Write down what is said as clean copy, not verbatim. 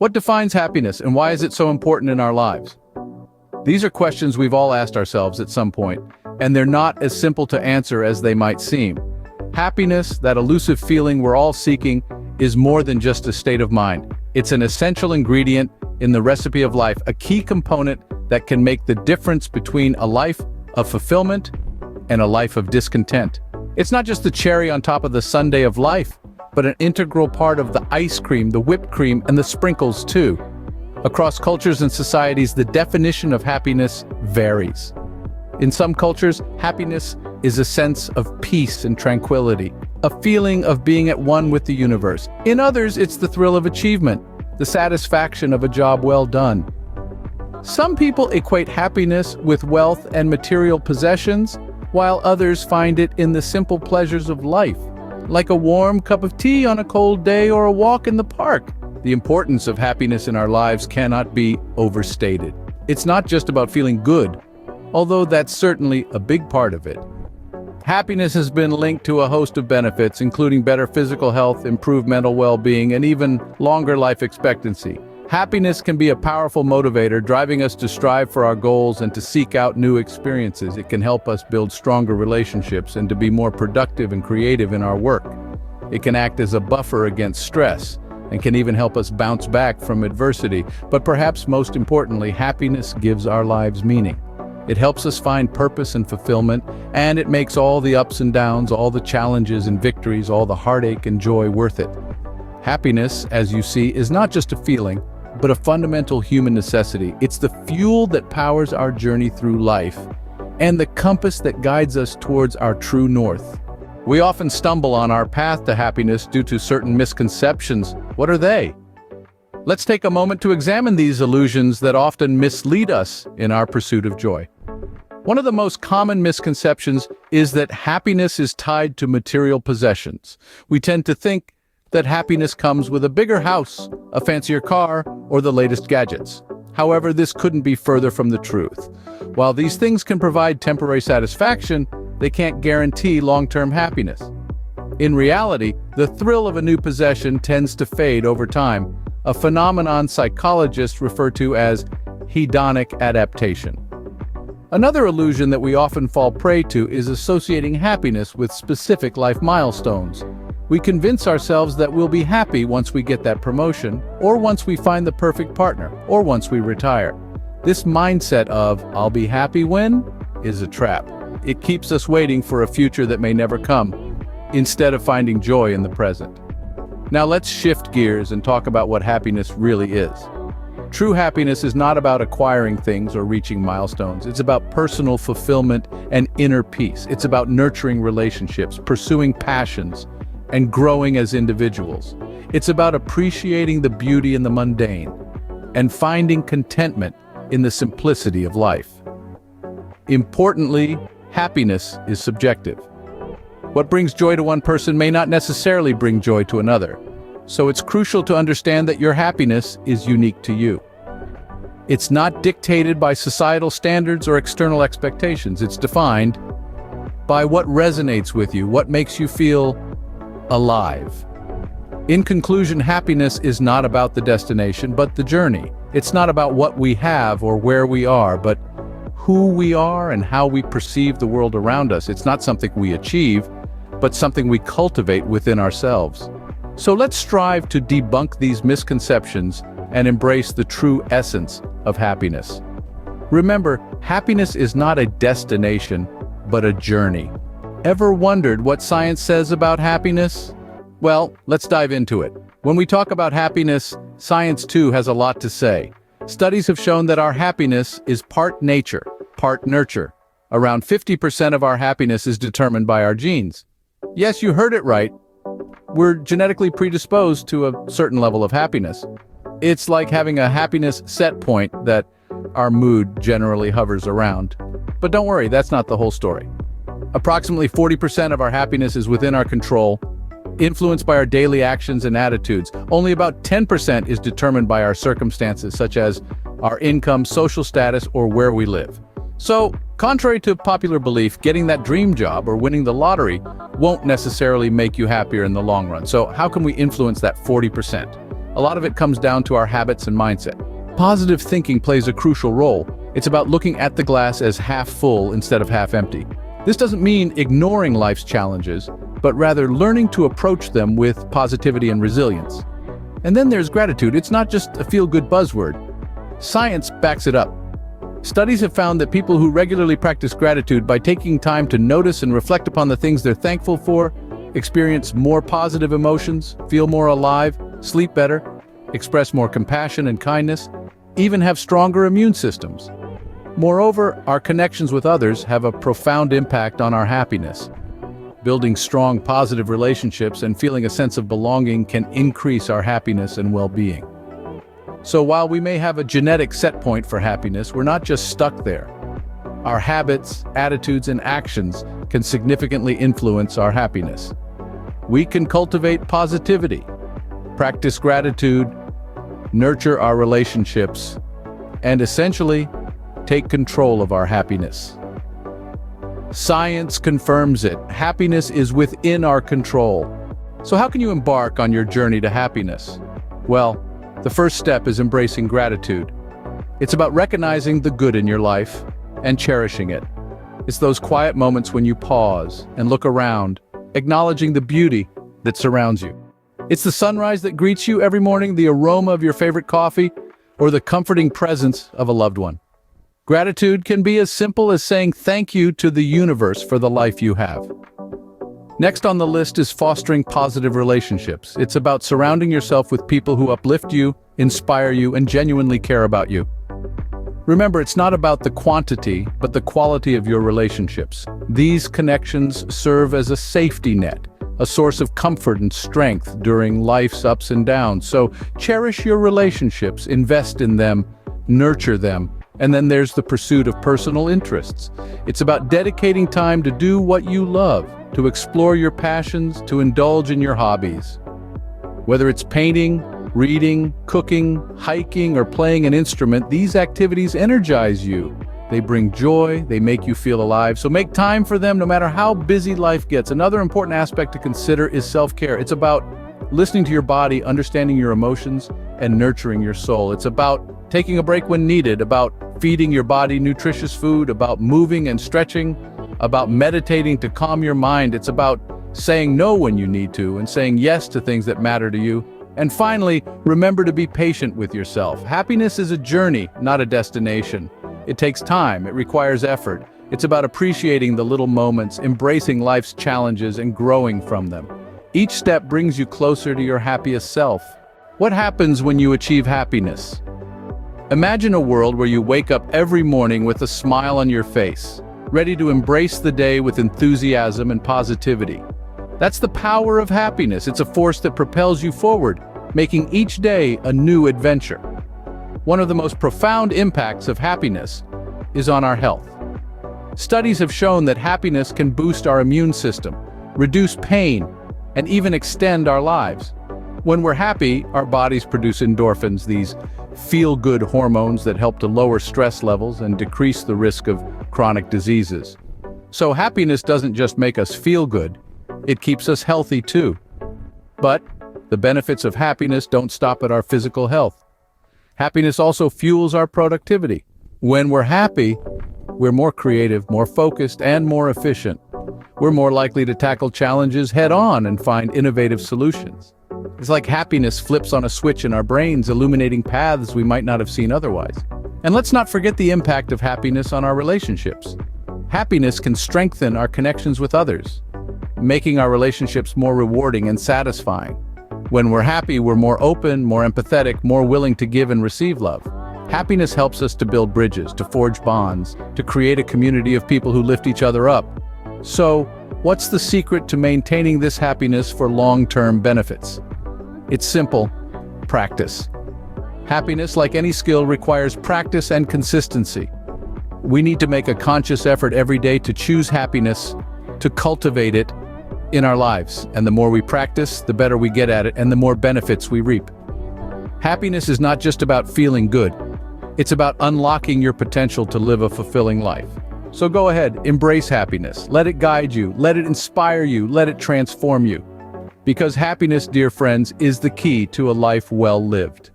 What defines happiness and why is it so important in our lives? These are questions we've all asked ourselves at some point, and they're not as simple to answer as they might seem. Happiness, that elusive feeling we're all seeking, is more than just a state of mind. It's an essential ingredient in the recipe of life, a key component that can make the difference between a life of fulfillment and a life of discontent. It's not just the cherry on top of the sundae of life, but an integral part of the ice cream, the whipped cream, and the sprinkles too. Across cultures and societies, the definition of happiness varies. In some cultures, happiness is a sense of peace and tranquility, a feeling of being at one with the universe. In others, it's the thrill of achievement, the satisfaction of a job well done. Some people equate happiness with wealth and material possessions, while others find it in the simple pleasures of life, like a warm cup of tea on a cold day or a walk in the park. The importance of happiness in our lives cannot be overstated. It's not just about feeling good, although that's certainly a big part of it. Happiness has been linked to a host of benefits, including better physical health, improved mental well-being, and even longer life expectancy. Happiness can be a powerful motivator, driving us to strive for our goals and to seek out new experiences. It can help us build stronger relationships and to be more productive and creative in our work. It can act as a buffer against stress and can even help us bounce back from adversity. But perhaps most importantly, happiness gives our lives meaning. It helps us find purpose and fulfillment, and it makes all the ups and downs, all the challenges and victories, all the heartache and joy worth it. Happiness, as you see, is not just a feeling, but a fundamental human necessity. It's the fuel that powers our journey through life, and the compass that guides us towards our true north. We often stumble on our path to happiness due to certain misconceptions. What are they? Let's take a moment to examine these illusions that often mislead us in our pursuit of joy. One of the most common misconceptions is that happiness is tied to material possessions. We tend to think that happiness comes with a bigger house, a fancier car, or the latest gadgets. However, this couldn't be further from the truth. While these things can provide temporary satisfaction, they can't guarantee long-term happiness. In reality, the thrill of a new possession tends to fade over time, a phenomenon psychologists refer to as hedonic adaptation. Another illusion that we often fall prey to is associating happiness with specific life milestones. We convince ourselves that we'll be happy once we get that promotion, or once we find the perfect partner, or once we retire. This mindset of, "I'll be happy when," is a trap. It keeps us waiting for a future that may never come, instead of finding joy in the present. Now let's shift gears and talk about what happiness really is. True happiness is not about acquiring things or reaching milestones. It's about personal fulfillment and inner peace. It's about nurturing relationships, pursuing passions, and growing as individuals. It's about appreciating the beauty in the mundane and finding contentment in the simplicity of life. Importantly, happiness is subjective. What brings joy to one person may not necessarily bring joy to another. So it's crucial to understand that your happiness is unique to you. It's not dictated by societal standards or external expectations. It's defined by what resonates with you, what makes you feel alive. In conclusion, happiness is not about the destination, but the journey. It's not about what we have or where we are, but who we are and how we perceive the world around us. It's not something we achieve, but something we cultivate within ourselves. So let's strive to debunk these misconceptions and embrace the true essence of happiness. Remember, happiness is not a destination, but a journey. Ever wondered what science says about happiness? Well, let's dive into it. When we talk about happiness, science too has a lot to say. Studies have shown that our happiness is part nature, part nurture. Around 50% of our happiness is determined by our genes. Yes, you heard it right. We're genetically predisposed to a certain level of happiness. It's like having a happiness set point that our mood generally hovers around. But don't worry, that's not the whole story. Approximately 40% of our happiness is within our control, influenced by our daily actions and attitudes. Only about 10% is determined by our circumstances, such as our income, social status, or where we live. So, contrary to popular belief, getting that dream job or winning the lottery won't necessarily make you happier in the long run. So how can we influence that 40%? A lot of it comes down to our habits and mindset. Positive thinking plays a crucial role. It's about looking at the glass as half full instead of half empty. This doesn't mean ignoring life's challenges, but rather learning to approach them with positivity and resilience. And then there's gratitude. It's not just a feel-good buzzword. Science backs it up. Studies have found that people who regularly practice gratitude by taking time to notice and reflect upon the things they're thankful for experience more positive emotions, feel more alive, sleep better, express more compassion and kindness, even have stronger immune systems. Moreover, our connections with others have a profound impact on our happiness. Building strong, positive relationships and feeling a sense of belonging can increase our happiness and well-being. So while we may have a genetic set point for happiness, we're not just stuck there. Our habits, attitudes, and actions can significantly influence our happiness. We can cultivate positivity, practice gratitude, nurture our relationships, and essentially take control of our happiness. Science confirms it. Happiness is within our control. So how can you embark on your journey to happiness? Well, the first step is embracing gratitude. It's about recognizing the good in your life and cherishing it. It's those quiet moments when you pause and look around, acknowledging the beauty that surrounds you. It's the sunrise that greets you every morning, the aroma of your favorite coffee, or the comforting presence of a loved one. Gratitude can be as simple as saying thank you to the universe for the life you have. Next on the list is fostering positive relationships. It's about surrounding yourself with people who uplift you, inspire you, and genuinely care about you. Remember, it's not about the quantity, but the quality of your relationships. These connections serve as a safety net, a source of comfort and strength during life's ups and downs. So cherish your relationships, invest in them, nurture them. And then there's the pursuit of personal interests. It's about dedicating time to do what you love, to explore your passions, to indulge in your hobbies. Whether it's painting, reading, cooking, hiking, or playing an instrument, these activities energize you. They bring joy, they make you feel alive, so make time for them no matter how busy life gets. Another important aspect to consider is self-care. It's about listening to your body, understanding your emotions, and nurturing your soul. It's about taking a break when needed, about feeding your body nutritious food, about moving and stretching, about meditating to calm your mind. It's about saying no when you need to and saying yes to things that matter to you. And finally, remember to be patient with yourself. Happiness is a journey, not a destination. It takes time, it requires effort. It's about appreciating the little moments, embracing life's challenges, and growing from them. Each step brings you closer to your happiest self. What happens when you achieve happiness? Imagine a world where you wake up every morning with a smile on your face, ready to embrace the day with enthusiasm and positivity. That's the power of happiness. It's a force that propels you forward, making each day a new adventure. One of the most profound impacts of happiness is on our health. Studies have shown that happiness can boost our immune system, reduce pain, and even extend our lives. When we're happy, our bodies produce endorphins, these feel-good hormones that help to lower stress levels and decrease the risk of chronic diseases. So happiness doesn't just make us feel good, it keeps us healthy too. But the benefits of happiness don't stop at our physical health. Happiness also fuels our productivity. When we're happy, we're more creative, more focused, and more efficient. We're more likely to tackle challenges head-on and find innovative solutions. It's like happiness flips on a switch in our brains, illuminating paths we might not have seen otherwise. And let's not forget the impact of happiness on our relationships. Happiness can strengthen our connections with others, making our relationships more rewarding and satisfying. When we're happy, we're more open, more empathetic, more willing to give and receive love. Happiness helps us to build bridges, to forge bonds, to create a community of people who lift each other up. So, what's the secret to maintaining this happiness for long-term benefits? It's simple: practice. Happiness, like any skill, requires practice and consistency. We need to make a conscious effort every day to choose happiness, to cultivate it in our lives. And the more we practice, the better we get at it, and the more benefits we reap. Happiness is not just about feeling good. It's about unlocking your potential to live a fulfilling life. So go ahead, embrace happiness. Let it guide you, let it inspire you, let it transform you. Because happiness, dear friends, is the key to a life well lived.